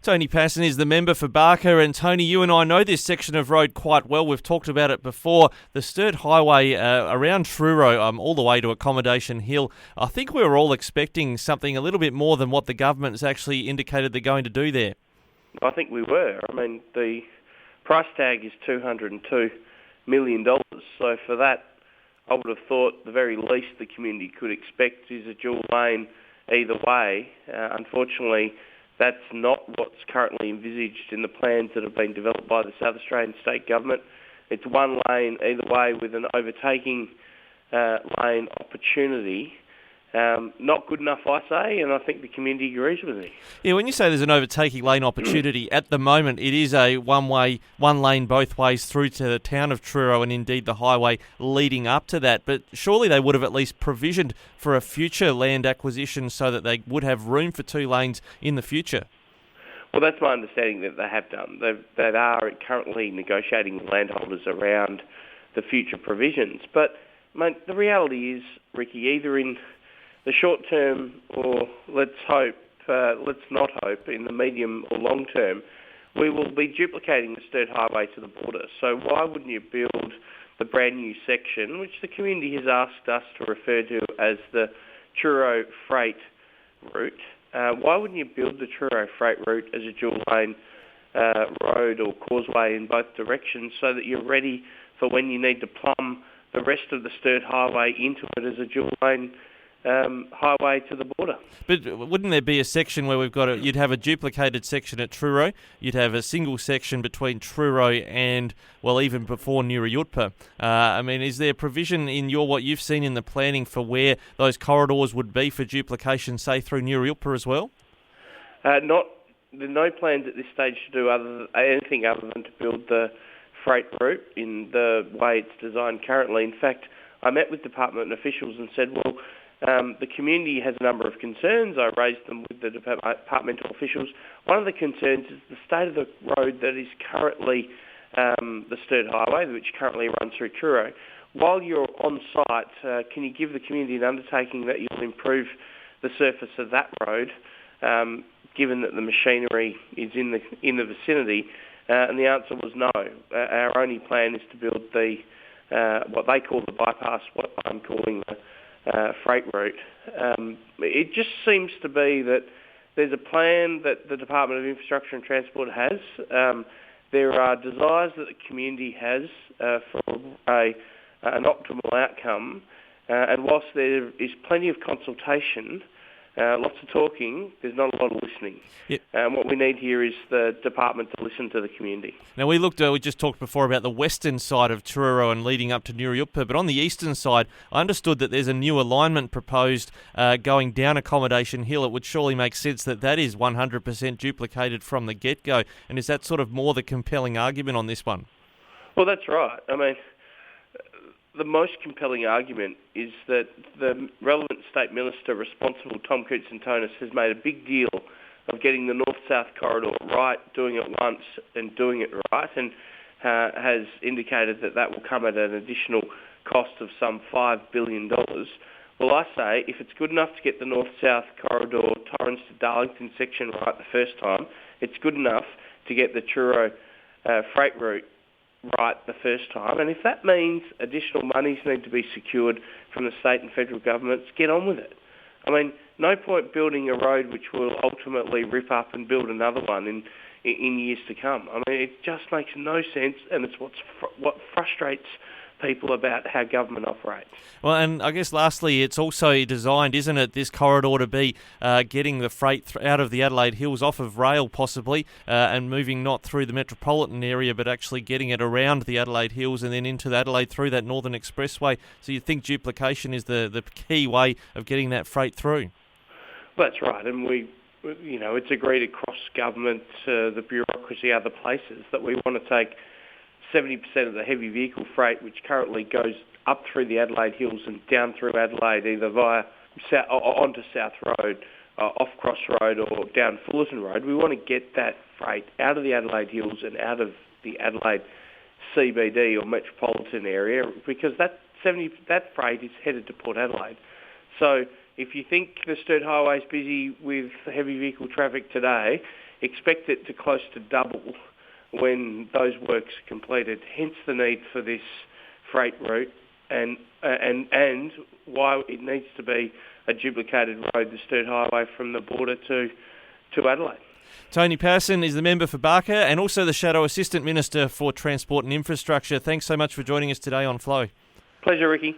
Tony Passon is the member for Barker, and Tony, you and I know this section of road quite well. We've talked about it before. The Sturt Highway around Truro, all the way to Accommodation Hill. I think we were all expecting something a little bit more than what the government's actually indicated they're going to do there. I think we were. I mean, the price tag is $202 million. So for that, I would have thought the very least the community could expect is a dual lane either way. Unfortunately, that's not what's currently envisaged in the plans that have been developed by the South Australian State Government. It's one lane either way with an overtaking lane opportunity. Not good enough, I say, and I think the community agrees with me. Yeah, when you say there's an overtaking lane opportunity, at the moment it is a one lane both ways through to the town of Truro and indeed the highway leading up to that. But surely they would have at least provisioned for a future land acquisition so that they would have room for two lanes in the future. Well, that's my understanding that they have done. They are currently negotiating with landholders around the future provisions. But mate, the reality is, Ricky, either in the short term, or let's not hope, in the medium or long term, we will be duplicating the Sturt Highway to the border. So why wouldn't you build the brand new section, which the community has asked us to refer to as the Truro Freight Route? Why wouldn't you build the Truro Freight Route as a dual lane road or causeway in both directions so that you're ready for when you need to plumb the rest of the Sturt Highway into it as a dual lane highway to the border? But wouldn't there be a section where you'd have a duplicated section at Truro, you'd have a single section between Truro and, well, even before Nurayutpa? I mean, is there provision in what you've seen in the planning for where those corridors would be for duplication, say, through Nurayutpa as well? There are no plans at this stage to do anything other than to build the freight route in the way it's designed currently. In fact, I met with department officials and said, well, the community has a number of concerns. I raised them with the departmental officials. One of the concerns is the state of the road that is currently the Sturt Highway, which currently runs through Truro. While you're on site, can you give the community an undertaking that you'll improve the surface of that road, given that the machinery is in the vicinity? And the answer was no. Our only plan is to build the what they call the bypass, what I'm calling the freight route. It just seems to be that there's a plan that the Department of Infrastructure and Transport has. There are desires that the community has for an optimal outcome. And whilst there is plenty of consultation, lots of talking, there's not a lot of listening. Yep. What we need here is the department to listen to the community. Now, we just talked before about the western side of Truro and leading up to Nurayutpa, but on the eastern side, I understood that there's a new alignment proposed going down Accommodation Hill. It would surely make sense that is 100% duplicated from the get-go. And is that sort of more the compelling argument on this one? Well, that's right. I mean, the most compelling argument is that the relevant state minister responsible, Tom Koutsantonis, has made a big deal of getting the north-south corridor right, doing it once and doing it right, and has indicated that will come at an additional cost of some $5 billion. Well, I say, if it's good enough to get the north-south corridor, Torrens to Darlington section right the first time, it's good enough to get the Truro freight route right the first time. And if that means additional monies need to be secured from the state and federal governments, get on with it. I mean, no point building a road which will ultimately rip up and build another one in years to come. I mean, it just makes no sense, and it's what frustrates people about how government operates. Well, and I guess lastly, it's also designed, isn't it, this corridor to be getting the freight out of the Adelaide Hills off of rail possibly and moving not through the metropolitan area but actually getting it around the Adelaide Hills and then into the Adelaide through that Northern Expressway. So you think duplication is the key way of getting that freight through? That's right, and it's agreed across government, the bureaucracy, other places, that we want to take 70% of the heavy vehicle freight, which currently goes up through the Adelaide Hills and down through Adelaide, either via onto South Road, off Cross Road or down Fullerton Road. We want to get that freight out of the Adelaide Hills and out of the Adelaide CBD or metropolitan area, because that freight is headed to Port Adelaide. So if you think the Sturt Highway is busy with heavy vehicle traffic today, expect it to close to double when those works are completed. Hence the need for this freight route and why it needs to be a duplicated road, the Sturt Highway from the border to Adelaide. Tony Passon is the member for Barker and also the Shadow Assistant Minister for Transport and Infrastructure. Thanks so much for joining us today on Flow. Pleasure, Ricky.